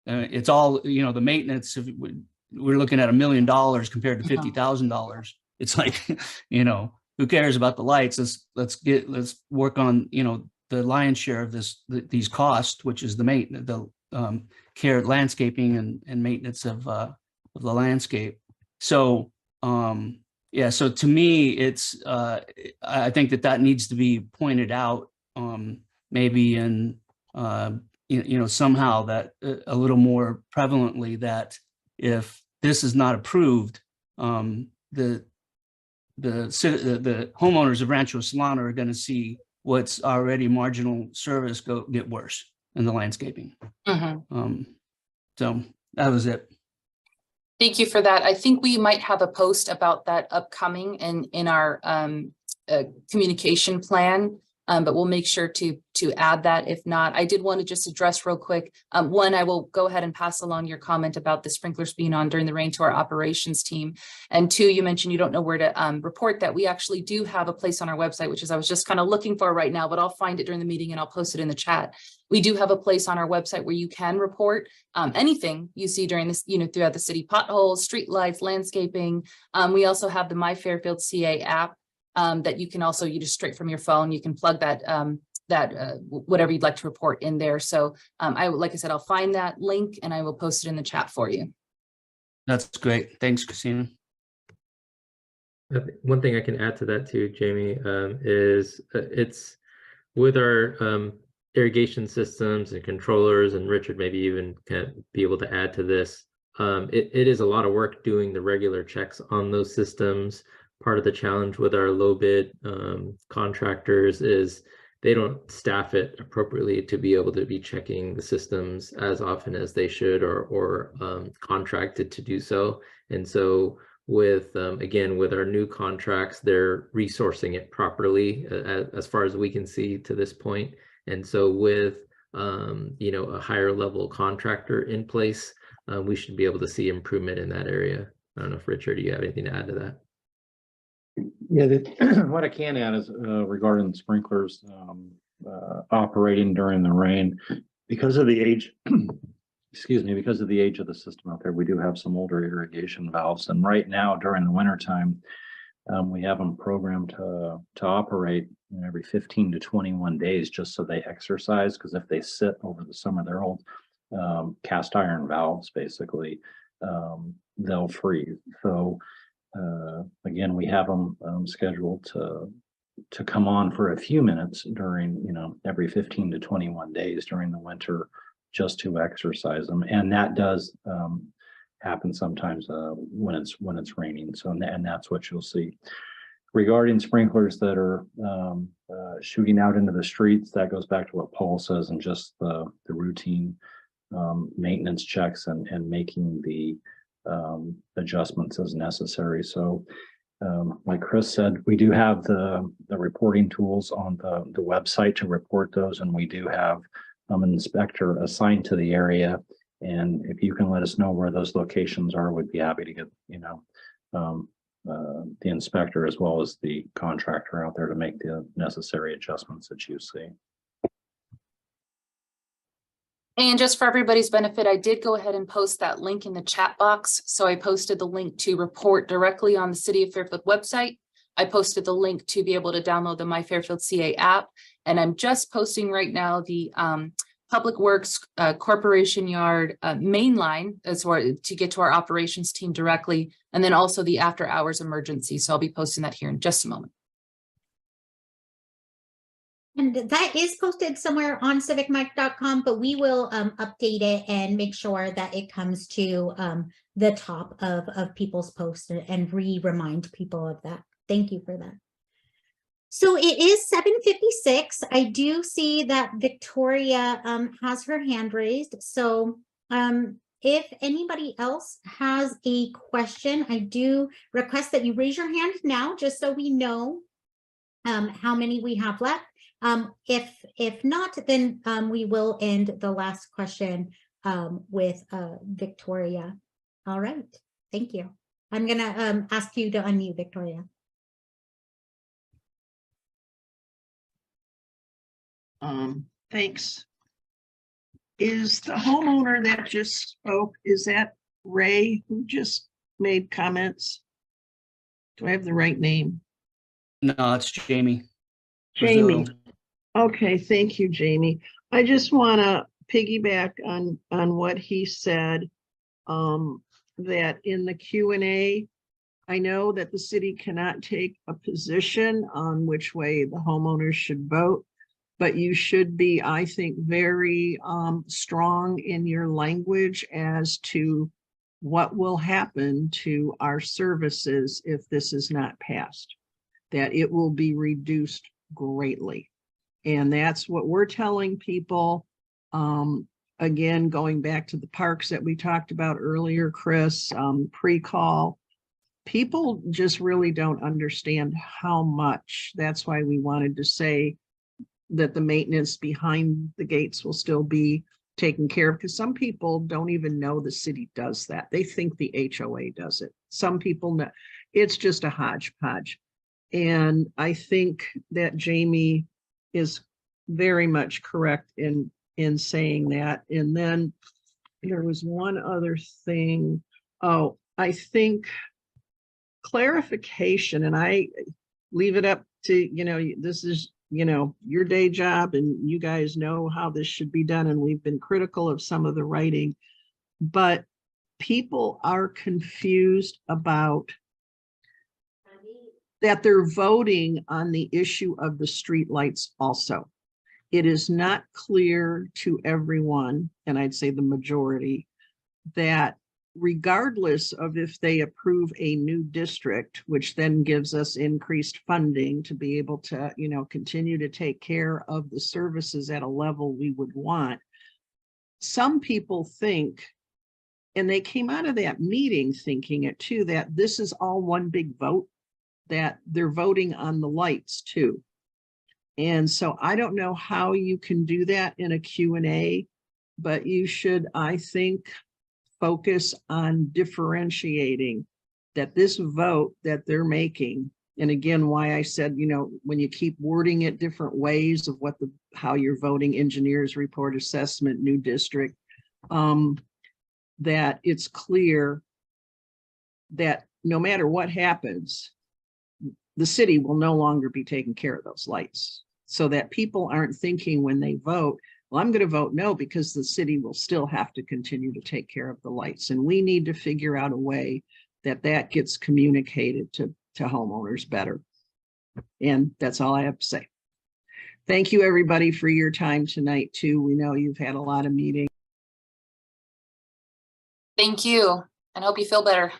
Speaker 3: It's all, the maintenance, if we're looking at $1 million compared to $50,000. It's like, who cares about the lights? Let's work on, the lion's share of these costs, which is the maintenance, care, landscaping and maintenance of the landscape. So, so to me, it's, I think that needs to be pointed out, maybe in, somehow that a little more prevalently, that if this is not approved, the homeowners of Rancho Solano are going to see what's already marginal service get worse in the landscaping. So that was it.
Speaker 4: Thank you for that. I think we might have a post about that upcoming in our communication plan. But we'll make sure to add that. If not, I did want to just address real quick. One, I will go ahead and pass along your comment about the sprinklers being on during the rain to our operations team. And two, you mentioned you don't know where to report that. We actually do have a place on our website, which is I was just kind of looking for right now, but I'll find it during the meeting and I'll post it in the chat. We do have a place on our website where you can report anything you see during this, throughout the city: potholes, street lights, landscaping. We also have the My Fairfield CA app. That you can also, just straight from your phone, you can plug that, whatever you'd like to report in there. So like I said, I'll find that link and I will post it in the chat for you.
Speaker 3: That's great. Thanks, Christina.
Speaker 5: One thing I can add to that too, Jamie, is it's with our irrigation systems and controllers, and Richard maybe even can be able to add to this. It is a lot of work doing the regular checks on those systems. Part of the challenge with our low bid contractors is they don't staff it appropriately to be able to be checking the systems as often as they should, or contracted to do so. And so with, again, with our new contracts, they're resourcing it properly as far as we can see to this point. And so with, a higher level contractor in place, we should be able to see improvement in that area. I don't know if Richard, do you have anything to add to that?
Speaker 13: Yeah, what I can add is regarding the sprinklers operating during the rain, because of the age, because of the age of the system out there, we do have some older irrigation valves. And right now during the winter time, we have them programmed to operate every 15 to 21 days, just so they exercise, because if they sit over the summer, they're old cast iron valves, basically, they'll freeze. So again, we have them scheduled to come on for a few minutes during, every 15 to 21 days during the winter, just to exercise them. And that does happen sometimes when it's raining. So, and that's what you'll see. Regarding sprinklers that are shooting out into the streets, that goes back to what Paul says, and just the routine maintenance checks and making the adjustments as necessary. So like Chris said, we do have the reporting tools on the website to report those, and we do have an inspector assigned to the area. And if you can let us know where those locations are, we'd be happy to get the inspector as well as the contractor out there to make the necessary adjustments that you see.
Speaker 4: And just for everybody's benefit, I did go ahead and post that link in the chat box. So I posted the link to report directly on the City of Fairfield website. I posted the link to be able to download the My Fairfield CA app. And I'm just posting right now the Public Works Corporation Yard main line to get to our operations team directly, and then also the after hours emergency. So I'll be posting that here in just a moment.
Speaker 1: And that is posted somewhere on CivicMic.com, but we will update it and make sure that it comes to the top of people's posts and remind people of that. Thank you for that. So it is 7:56. I do see that Victoria has her hand raised. So if anybody else has a question, I do request that you raise your hand now, just so we know how many we have left. If not, then we will end the last question with Victoria. All right, thank you. I'm gonna ask you to unmute, Victoria.
Speaker 10: Thanks. Is the homeowner that just spoke, is that Ray who just made comments? Do I have the right name?
Speaker 3: No, it's Jamie.
Speaker 10: Jamie.
Speaker 3: Brazil.
Speaker 10: Okay, thank you, Jamie. I just want to piggyback on what he said. That in the Q&A, I know that the city cannot take a position on which way the homeowners should vote, but you should be, I think, very strong in your language as to what will happen to our services if this is not passed, that it will be reduced greatly. And that's what we're telling people. Again, going back to the parks that we talked about earlier, Chris, pre-call, people just really don't understand how much. That's why we wanted to say that the maintenance behind the gates will still be taken care of, because some people don't even know the city does that. They think the HOA does it. Some people know. It's just a hodgepodge. And I think that Jamie is very much correct in saying that. And then there was one other thing. Oh, I think clarification, and I leave it up to, this is, your day job, and you guys know how this should be done. And we've been critical of some of the writing, but people are confused about that they're voting on the issue of the streetlights also. It is not clear to everyone, and I'd say the majority, that regardless of if they approve a new district, which then gives us increased funding to be able to, continue to take care of the services at a level we would want. Some people think, and they came out of that meeting thinking it too, that this is all one big vote, that they're voting on the lights too. And so I don't know how you can do that in a Q&A, but you should, I think, focus on differentiating that this vote that they're making, and again, why I said, when you keep wording it different ways of how you're voting, engineers report, assessment, new district, that it's clear that no matter what happens, the city will no longer be taking care of those lights, so that people aren't thinking when they vote, well, I'm going to vote no because the city will still have to continue to take care of the lights. And we need to figure out a way that gets communicated to homeowners better. And that's all I have to say. Thank you, everybody, for your time tonight, too. We know you've had a lot of meetings.
Speaker 4: Thank you, and hope you feel better.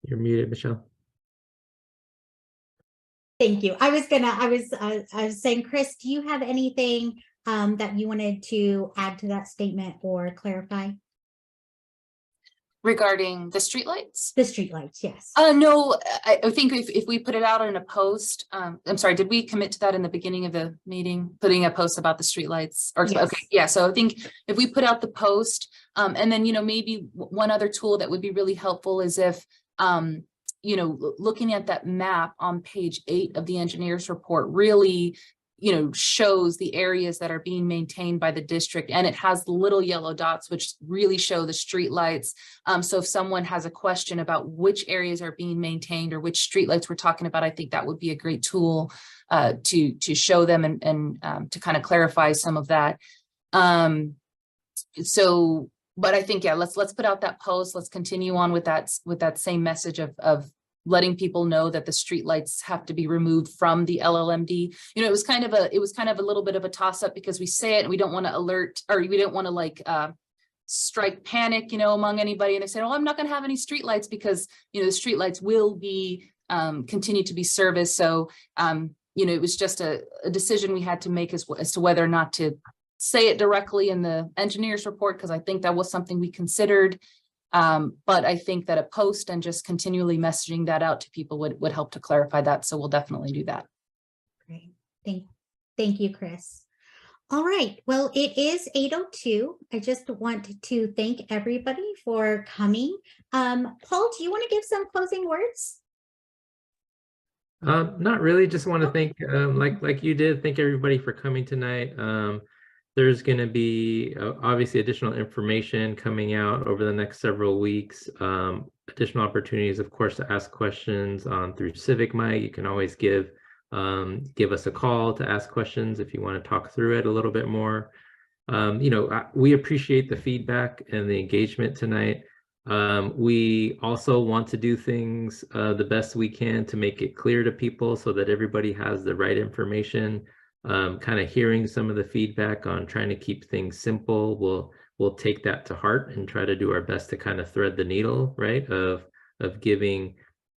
Speaker 5: You're muted, Michelle.
Speaker 1: Thank you. I was saying, Chris, do you have anything that you wanted to add to that statement or clarify?
Speaker 4: Regarding the streetlights?
Speaker 1: The streetlights, yes.
Speaker 4: No, I think if we put it out in a post, I'm sorry, did we commit to that in the beginning of the meeting, putting a post about the streetlights? Or
Speaker 1: Yes.
Speaker 4: Okay, yeah. So I think if we put out the post, and then maybe one other tool that would be really helpful is if looking at that map on page 8 of the engineer's report really, shows the areas that are being maintained by the district, and it has little yellow dots, which really show the streetlights. So if someone has a question about which areas are being maintained or which streetlights we're talking about, I think that would be a great tool to show them and to kind of clarify some of that. But I think, yeah, let's put out that post. Let's continue on with that same message of letting people know that the streetlights have to be removed from the LLMD. It was kind of a little bit of a toss up because we say it and we don't want to alert, or we don't want to strike panic, among anybody. And they said, oh, I'm not going to have any streetlights because, the streetlights will be continue to be serviced. So, it was just a decision we had to make as to whether or not to say it directly in the engineer's report, because I think that was something we considered. But I think that a post and just continually messaging that out to people would help to clarify that. So we'll definitely do that.
Speaker 1: Great. Thank you, Chris. All right. Well, it is 8:02. I just want to thank everybody for coming. Paul, do you want to give some closing words?
Speaker 5: Not really. Just want to thank, like you did, thank everybody for coming tonight. There's going to be obviously additional information coming out over the next several weeks. Additional opportunities, of course, to ask questions through CivicMic. You can always give us a call to ask questions if you want to talk through it a little bit more. We appreciate the feedback and the engagement tonight. We also want to do things the best we can to make it clear to people so that everybody has the right information. Kind of hearing some of the feedback on trying to keep things simple. We'll take that to heart and try to do our best to kind of thread the needle, right, of giving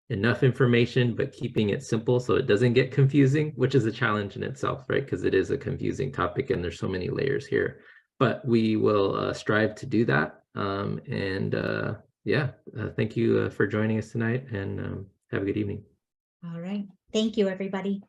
Speaker 5: enough information but keeping it simple so it doesn't get confusing, which is a challenge in itself, right, because it is a confusing topic and there's so many layers here. But we will strive to do that. Thank you for joining us tonight, and have a good evening.
Speaker 1: All right. Thank you, everybody.